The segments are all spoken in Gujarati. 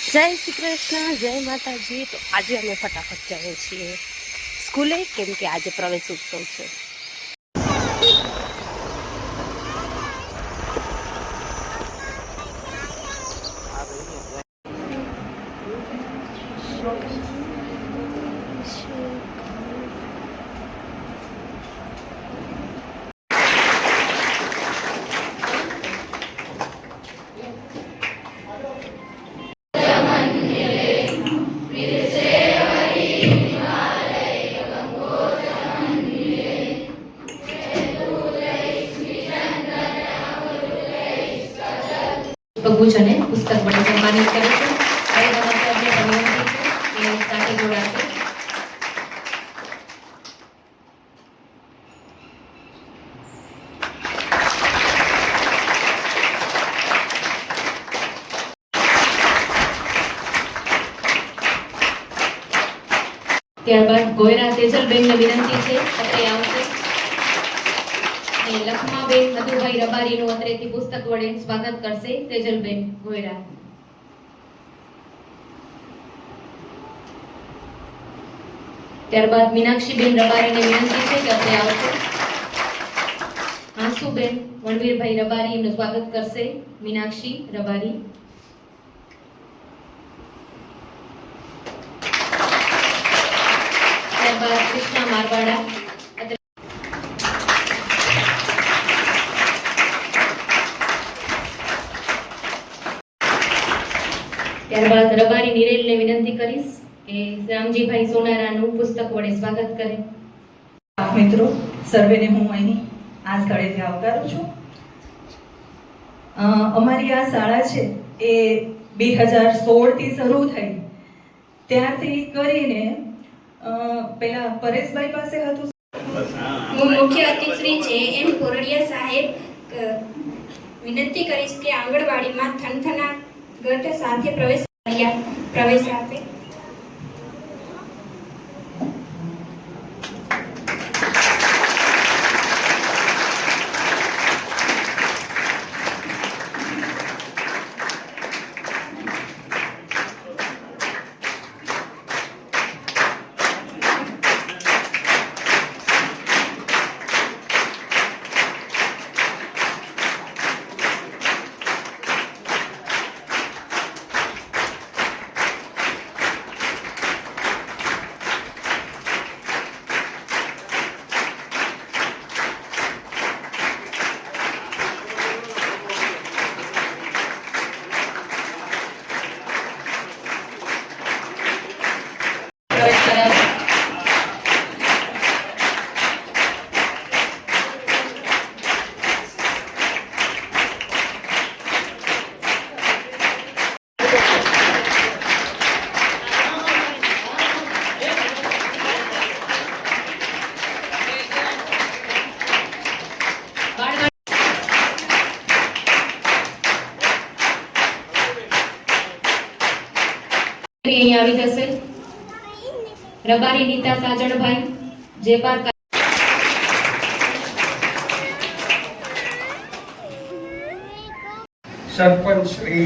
જય શ્રી કૃષ્ણ, જય માતાજી। તો આજે અમે ફટાફટ જઈએ છીએ સ્કૂલે, કેમ કે આજે પ્રવેશ ઉત્સવ છે। ભગુચને પુસ્તક વડે સન્માનિત કરે છે। હવે સમાચારને વિનંતી છે કે સાથે જોડાશે। ત્યારબાદ ગોયરા તેજલબેનને વિનંતી છે અત્રે આવશે। લખમાબેન મધુભાઈ રબારીનું અત્રેથી પુસ્તક વડે સ્વાગત કરશે તેજલબેન ગોયરા। ત્યારબાદ મીનાક્ષીબેન રબારીને વિનંતી છે કે અત્રે આવશે। આંસુબેન વણવીરભાઈ રબારી એમનું સ્વાગત કરશે મીનાક્ષી રબારી। ત્યારબાદ કૃષ્ણા મારવાડા ત્યારબાદ રબારી નિરેલને વિનંતી કરીશ કે રામજીભાઈ સોનારાનું પુસ્તક વડે સ્વાગત કરે। મિત્રો સર્વેને હું અહીં આ સ્થળેથી આવકારું છું। અમારી આ શાળા છે એ 2016 થી શરૂ થઈ, ત્યારથી કરીને પહેલા પરેશભાઈ પાસે હતું। હું મુખ્ય અતિથિશ્રી છે એમ કોરડિયા સાહેબ વિનંતી કરીશ કે આંગણવાડીમાં થનથના ગટ સાથે પ્રવેશ આપે। અહીં આવી જશે રબારી નીતા સાજણભાઈ જેપાર સરપંચ શ્રી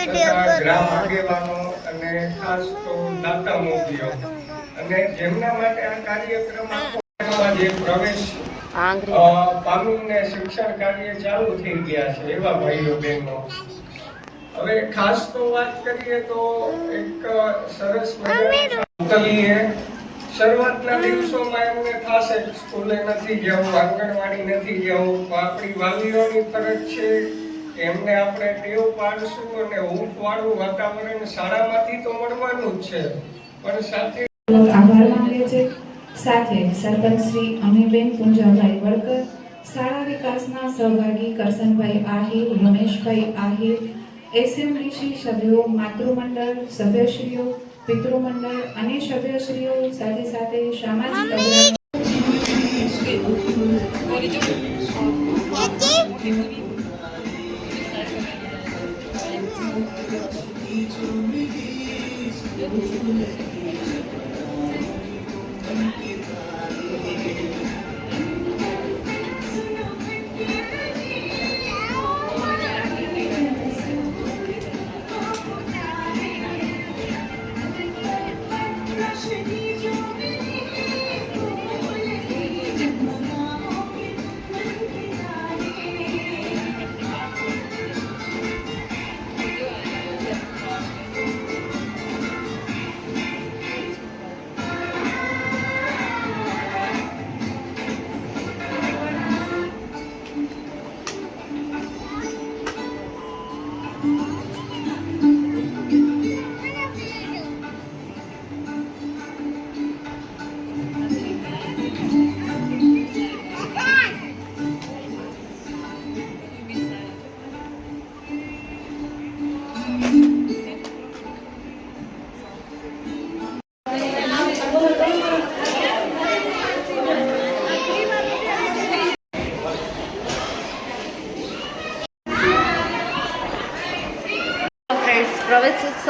તથા ગ્રામ આગેવાનો અને ખાસ તો દાતા મોભીઓ અને જેમના માટે આ કાર્યક્રમ જે પ્રવેશ પામીને શિક્ષણ કાર્ય ચાલુ થઈ ગયા છે એવા ભાઈઓ બહેનો, હવે ખાસ તો વાત કરીએ તો એક સરસ મજાની શરૂઆતના દિવસોમાં એમને થશે સ્કૂલે નથી જવું, આંગણવાડી નથી જવું, આપણી વાલીઓની ફરજ છે એમને આપણે ટેવ પાડશું અને ઊંઘ વાળું વાતાવરણ શાળામાંથી તો મળવાનું જ છે, પણ સાથે આભાર માંગે છે। સાથે સરપંચ શ્રી અમીબેન પુંજાભાઈ વડકર, શાળા વિકાસના સહભાગી કરસનભાઈ આહિર, રમેશભાઈ આહિર, એસએમડીસી સભ્યો, માતૃમંડળ સભ્યશ્રીઓ, પિતૃમંડળ અને સભ્યશ્રીઓ, સાથે સાથે સામાજિક અગ્રણી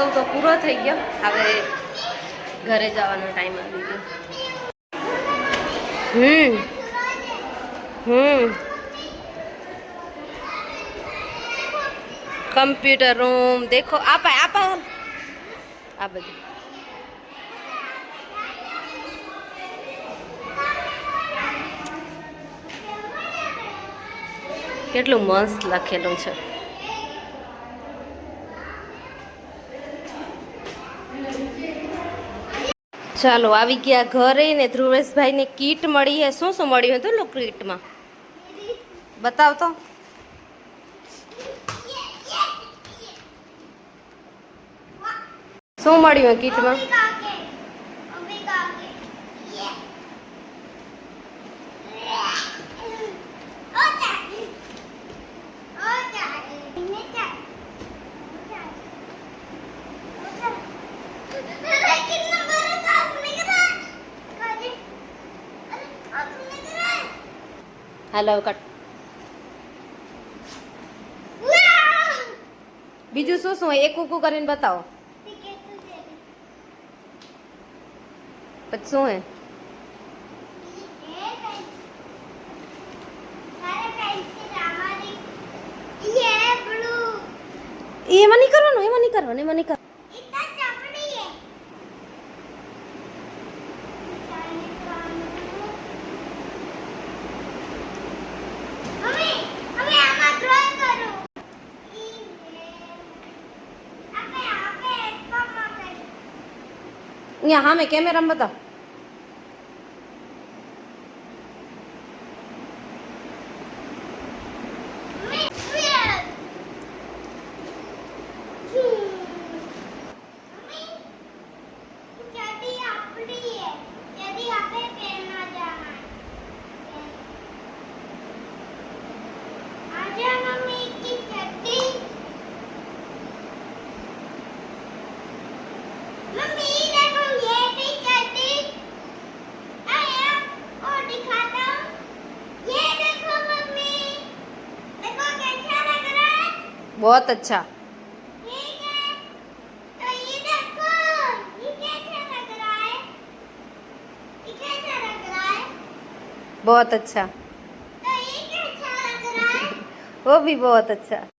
ઉત્સવ તો પૂરો થઈ ગયો, હવે ઘરે જવાનો ટાઈમ આવી ગયો. કમ્પ્યુટર રૂમ દેખો, આ બધું કેટલું મસ્ત લખેલું છે. ચાલો આવી ગયા ઘરે ને ધ્રુવેશભાઈને કીટ મળી હે. શું શું મળ્યું હતું લો કીટમાં? બતાવ તો. શું મળ્યું કીટમાં? હાલો કટ. બીજું શું શું હોય? એક કુકુ કરીને બતાવો. પછી શું હે? એમાં નહીં કરવાનું, એમાં નહીં કરવાનું, એમાં નહીં કરવાનું. અહીંયા હા મેં કેમેરામાં બતાવ. बहुत अच्छा. बहुत अच्छा. वो भी बहुत अच्छा.